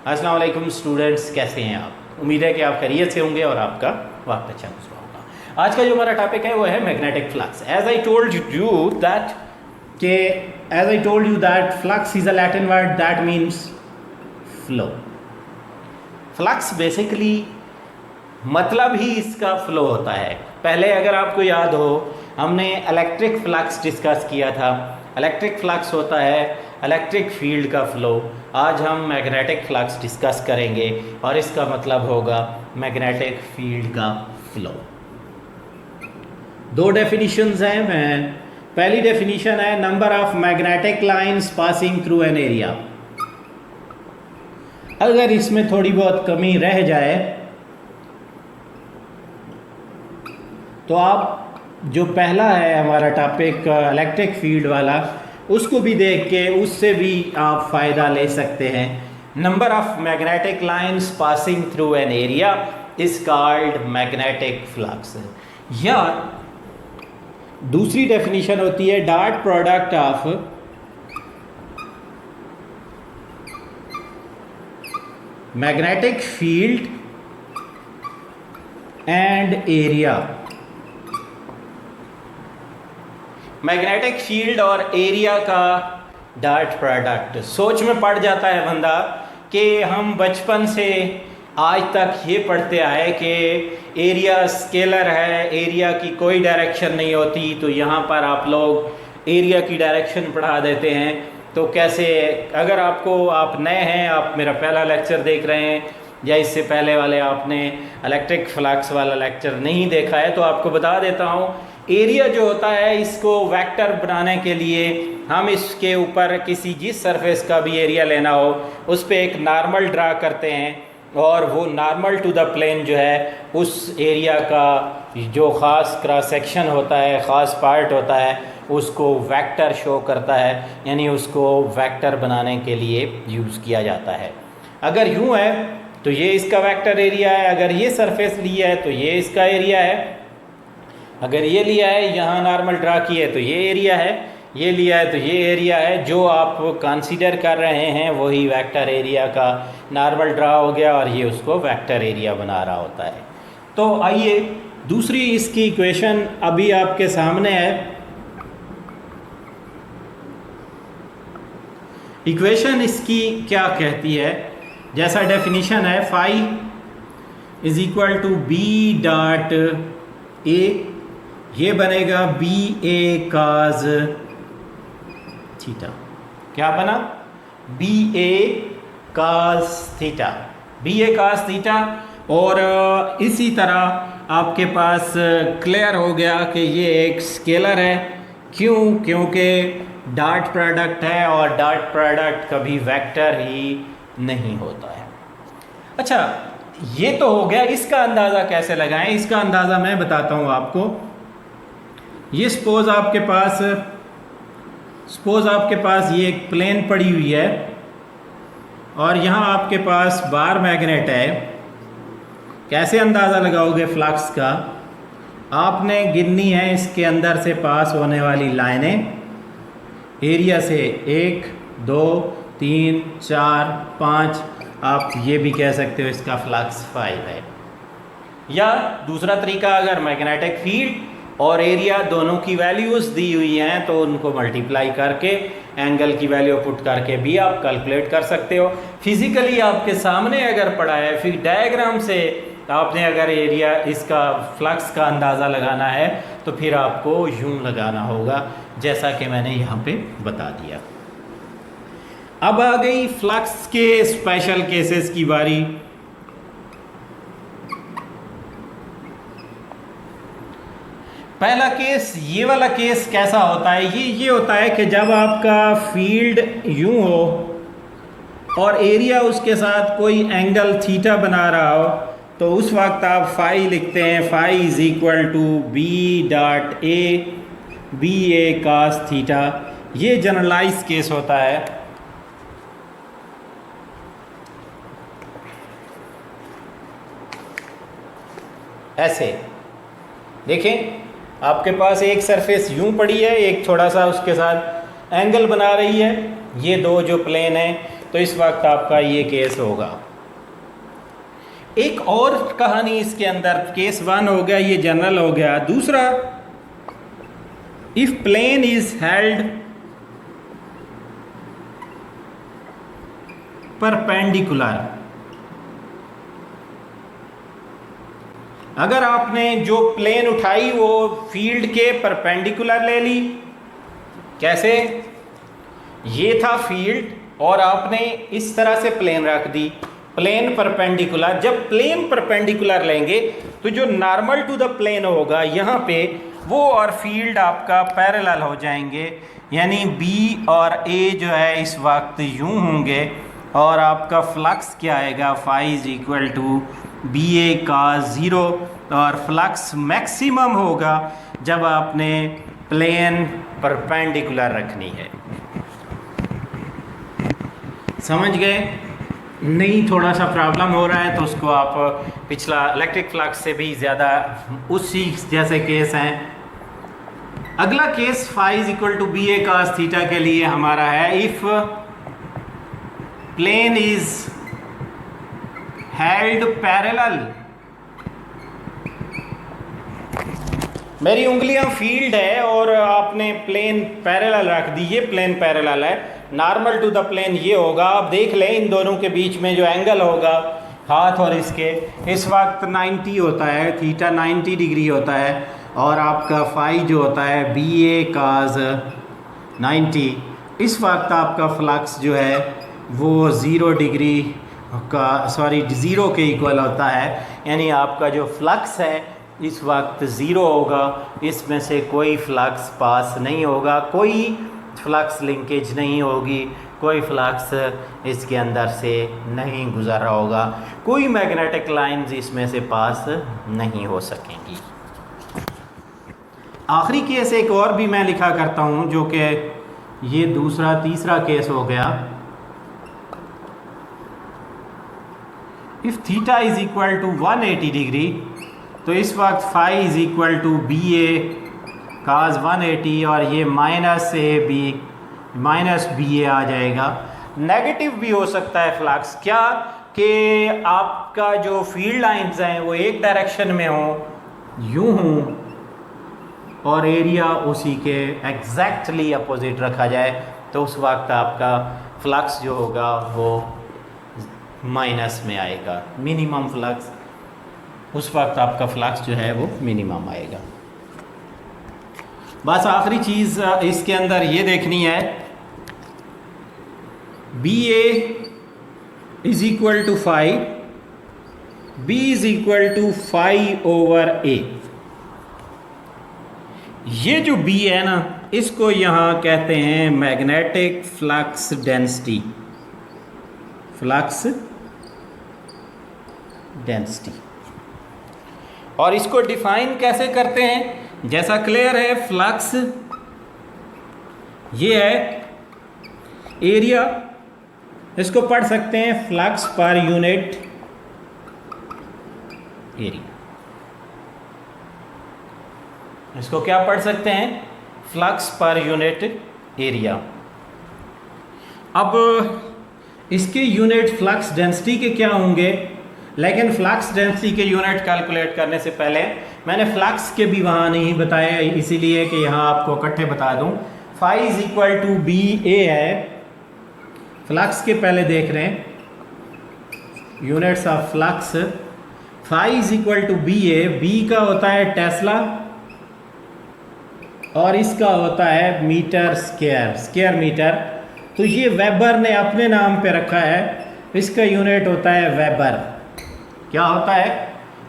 अस्सलाम वालेकुम स्टूडेंट्स, कैसे हैं आप? उम्मीद है कि आप खैरियत से होंगे और आपका वक्त अच्छा गुजरा होगा। आज का जो हमारा टॉपिक है वो है magnetic flux. As I told you that flux is a Latin word that means flow. Flux basically मतलब ही इसका फ्लो होता है। पहले अगर आपको याद हो, हमने इलेक्ट्रिक फ्लक्स डिस्कस किया था। इलेक्ट्रिक फ्लक्स होता है इलेक्ट्रिक फील्ड का फ्लो। आज हम मैग्नेटिक फ्लक्स डिस्कस करेंगे और इसका मतलब होगा मैग्नेटिक फील्ड का फ्लो। दो डेफिनिशंस हैं। पहली डेफिनिशन है number of magnetic lines passing through an area. अगर इसमें थोड़ी बहुत कमी रह जाए तो आप जो पहला है हमारा टॉपिक इलेक्ट्रिक फील्ड वाला, उसको भी देख के उससे भी आप फ़ायदा ले सकते हैं। Number of magnetic lines passing through an area is called magnetic flux. या दूसरी डेफिनेशन होती है dot product of magnetic field and area. Magnetic field और एरिया का डॉट प्रोडक्ट। सोच में पड़ जाता है बंदा कि हम बचपन से आज तक ये पढ़ते आए कि एरिया स्केलर है, एरिया की कोई डायरेक्शन नहीं होती, तो यहाँ पर आप लोग एरिया की डायरेक्शन पढ़ा देते हैं। तो कैसे, अगर आप नए हैं, आप मेरा पहला लेक्चर देख रहे हैं या इससे पहले वाले आपने इलेक्ट्रिक फ्लक्स वाला लेक्चर नहीं देखा है, तो आपको बता देता हूँ। एरिया जो होता है, इसको वेक्टर बनाने के लिए हम इसके ऊपर जिस सरफेस का भी एरिया लेना हो उस पर एक नॉर्मल ड्रा करते हैं, और वो नॉर्मल टू द प्लेन जो है उस एरिया का जो ख़ास क्रॉस सेक्शन होता है, ख़ास पार्ट होता है, उसको वेक्टर शो करता है, यानी उसको वेक्टर बनाने के लिए यूज़ किया जाता है। अगर यूँ है तो ये इसका वेक्टर एरिया है, अगर ये सरफेस लिया है तो ये इसका एरिया है, अगर ये लिया है यहाँ नॉर्मल ड्रा किए तो ये एरिया है, ये लिया है तो ये एरिया है। जो आप कंसीडर कर रहे हैं वही वेक्टर एरिया का नॉर्मल ड्रा हो गया और ये उसको वेक्टर एरिया बना रहा होता है। तो आइए दूसरी इसकी इक्वेशन अभी आपके सामने है। इक्वेशन इसकी क्या कहती है? जैसा डेफिनेशन है, phi is equal to B dot A, ये बनेगा बी ए काज थीटा। क्या बना? B A cos theta, B A cos theta. और इसी तरह आपके पास क्लियर हो गया कि ये एक स्केलर है। क्यों? क्योंकि डॉट प्रोडक्ट है और डॉट प्रोडक्ट कभी वेक्टर ही नहीं होता है। अच्छा, ये तो हो गया। इसका अंदाज़ा कैसे लगाएं? इसका अंदाज़ा मैं बताता हूँ आपको। ये सपोज़ आपके पास ये एक प्लेन पड़ी हुई है और यहाँ आपके पास बार मैग्नेट है। कैसे अंदाज़ा लगाओगे फ्लक्स का? आपने गिननी है इसके अंदर से पास होने वाली लाइनें, एरिया से 1 2 3 4 5। आप ये भी कह सकते हो इसका फ्लक्स 5 है। या दूसरा तरीका, अगर मैग्नेटिक फील्ड और एरिया दोनों की वैल्यूज़ दी हुई हैं तो उनको मल्टीप्लाई करके एंगल की वैल्यू पुट करके भी आप कैलकुलेट कर सकते हो। फिज़िकली आपके सामने अगर पड़ा है, फिर डायग्राम से आपने अगर एरिया इसका फ्लक्स का अंदाज़ा लगाना है तो फिर आपको यूं लगाना होगा, जैसा कि मैंने यहाँ पे बता दिया। अब आ गई फ्लक्स के स्पेशल केसेस की बारी। पहला केस, ये वाला केस कैसा होता है? ये होता है कि जब आपका फील्ड यूं हो और एरिया उसके साथ कोई एंगल थीटा बना रहा हो, तो उस वक्त आप फाई लिखते हैं। Phi is equal to B dot A, B A cos theta. ये जनरलाइज केस होता है। ऐसे देखें, आपके पास एक सरफेस यूं पड़ी है, एक थोड़ा सा उसके साथ एंगल बना रही है। ये दो जो प्लेन हैं तो इस वक्त आपका ये केस होगा। एक और कहानी इसके अंदर, केस 1 हो गया, ये जनरल हो गया। दूसरा, if plane is held perpendicular, अगर आपने जो प्लेन उठाई वो फील्ड के परपेंडिकुलर ले ली। कैसे? ये था फील्ड और आपने इस तरह से प्लेन रख दी, प्लेन परपेंडिकुलर। जब प्लेन परपेंडिकुलर लेंगे तो जो नॉर्मल टू द प्लेन होगा यहाँ पे, वो और फील्ड आपका पैरेलल हो जाएंगे, यानी बी और ए जो है इस वक्त यूं होंगे और आपका फ्लक्स क्या आएगा, phi is equal to B A cos 0। और फ्लक्स मैक्सिमम होगा जब आपने प्लेन परपेंडिकुलर रखनी है। समझ गए? नहीं, थोड़ा सा प्रॉब्लम हो रहा है तो उसको आप पिछला इलेक्ट्रिक फ्लक्स से भी ज़्यादा उसी जैसे केस हैं। अगला case phi is equal to B A cos theta के लिए हमारा है, if plane is held parallel. मेरी उंगलियां फील्ड है और आपने प्लेन पैरेलल रख दी, ये प्लेन पैरेलल है, नॉर्मल टू द प्लेन ये होगा। आप देख लें इन दोनों के बीच में जो एंगल होगा हाथ और इसके, इस वक्त 90 होता है, थीटा 90 डिग्री होता है, और आपका फाई जो होता है बी ए काज 90। इस वक्त आपका फ्लक्स जो है वो 0 डिग्री का, सॉरी 0 के इक्वल होता है, यानी आपका जो फ्लक्स है इस वक्त 0 होगा, इसमें से कोई फ्लक्स पास नहीं होगा, कोई फ्लक्स लिंकेज नहीं होगी, कोई फ्लक्स इसके अंदर से नहीं गुजर रहा होगा, कोई मैग्नेटिक लाइंस इसमें से पास नहीं हो सकेंगी। आखिरी केस एक और भी मैं लिखा करता हूँ, जो कि ये दूसरा तीसरा केस हो गया। If theta is equal to 180 degree, तो इस वक्त phi is equal to B A cos 180 और ये माइनस बी ए आ जाएगा। नेगेटिव भी हो सकता है फ्लक्स, क्या कि आपका जो फील्ड लाइंस हैं वो एक डायरेक्शन में हो, यूं हों, और एरिया उसी के एग्जैक्टली अपोजिट रखा जाए, तो उस वक्त आपका फ्लक्स जो होगा वो माइनस में आएगा, मिनिमम फ्लक्स। उस वक्त आपका फ्लक्स जो है वो मिनिमम आएगा। बस आखिरी चीज़ इसके अंदर ये देखनी है, B A is equal to phi, B is equal to phi over A. ये जो बी है ना, इसको यहाँ कहते हैं magnetic flux density, flux density. और इसको डिफाइन कैसे करते हैं? जैसा क्लियर है, फ्लक्स ये है एरिया, इसको पढ़ सकते हैं फ्लक्स पर यूनिट एरिया। इसको क्या पढ़ सकते हैं? Flux per unit area. अब इसके यूनिट फ्लक्स डेंसिटी के क्या होंगे? लेकिन फ्लक्स डेंसिटी के यूनिट कैलकुलेट करने से पहले मैंने फ्लक्स के भी वहाँ नहीं बताया, इसीलिए कि यहाँ आपको इकट्ठे बता दूँ। Phi is equal to B A है, फ्लक्स के पहले देख रहे हैं units of flux. Phi is equal to B A, B का होता है टेस्ला और इसका होता है मीटर स्क्वायर, स्क्वायर मीटर। तो ये वेबर ने अपने नाम पे रखा है, इसका यूनिट होता है वेबर। क्या होता है?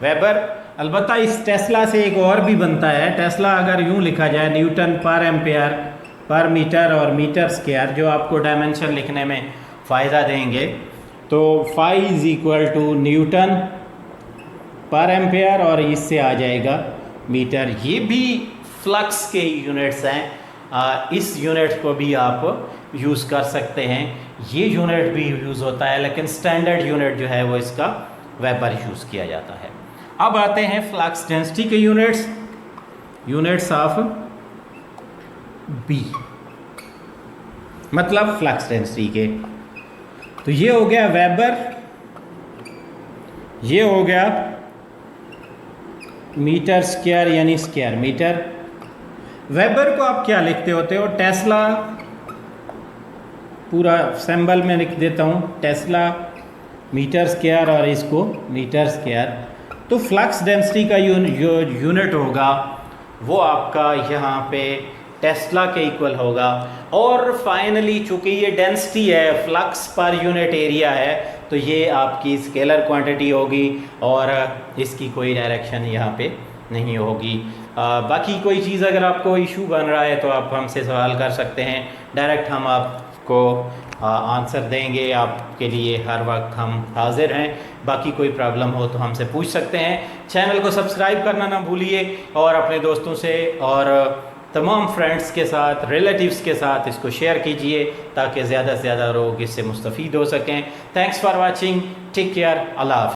वेबर। अलबत्ता इस टेस्ला से एक और भी बनता है, टेस्ला अगर यूं लिखा जाए न्यूटन पर एम्पेयर पर मीटर और मीटर स्क्वायर, जो आपको डायमेंशन लिखने में फ़ायदा देंगे। तो phi is equal to newton पर एम्पेयर और इससे आ जाएगा मीटर। ये भी फ्लक्स के यूनिट्स हैं, इस यूनिट को भी आप यूज़ कर सकते हैं। ये यूनिट भी यूज़ होता है, लेकिन स्टैंडर्ड यूनिट जो है वो इसका वेबर यूज़ किया जाता है। अब आते हैं फ्लक्स डेंसिटी के यूनिट्स, यूनिट्स ऑफ बी, मतलब फ्लक्स डेंसिटी के। तो ये हो गया वेबर, ये हो गया मीटर स्क्वायर यानी स्क्वायर मीटर। वेबर को आप क्या लिखते होते हो? टेस्ला, पूरा सिंबल में लिख देता हूँ टेस्ला मीटर स्क्वायर और इसको मीटर स्क्वायर। तो फ्लक्स डेंसिटी का जो यूनिट होगा वो आपका यहाँ पे टेस्ला के इक्वल होगा। और फाइनली चूँकि ये डेंसिटी है, फ्लक्स पर यूनिट एरिया है, तो ये आपकी स्केलर क्वांटिटी होगी और इसकी कोई डायरेक्शन यहाँ पे नहीं होगी। बाकी कोई चीज़ अगर आपको इशू बन रहा है तो आप हमसे सवाल कर सकते हैं, डायरेक्ट हम आपको आंसर देंगे, आपके लिए हर वक्त हम हाजिर हैं। बाकी कोई प्रॉब्लम हो तो हमसे पूछ सकते हैं। चैनल को सब्सक्राइब करना ना भूलिए और अपने दोस्तों से और तमाम फ्रेंड्स के साथ, रिलेटिव्स के साथ इसको शेयर कीजिए ताकि ज़्यादा से ज़्यादा लोग इससे मुस्तफ़ीद हो सकें। Thanks for watching, take care, अल्लाह हाफ़िज़।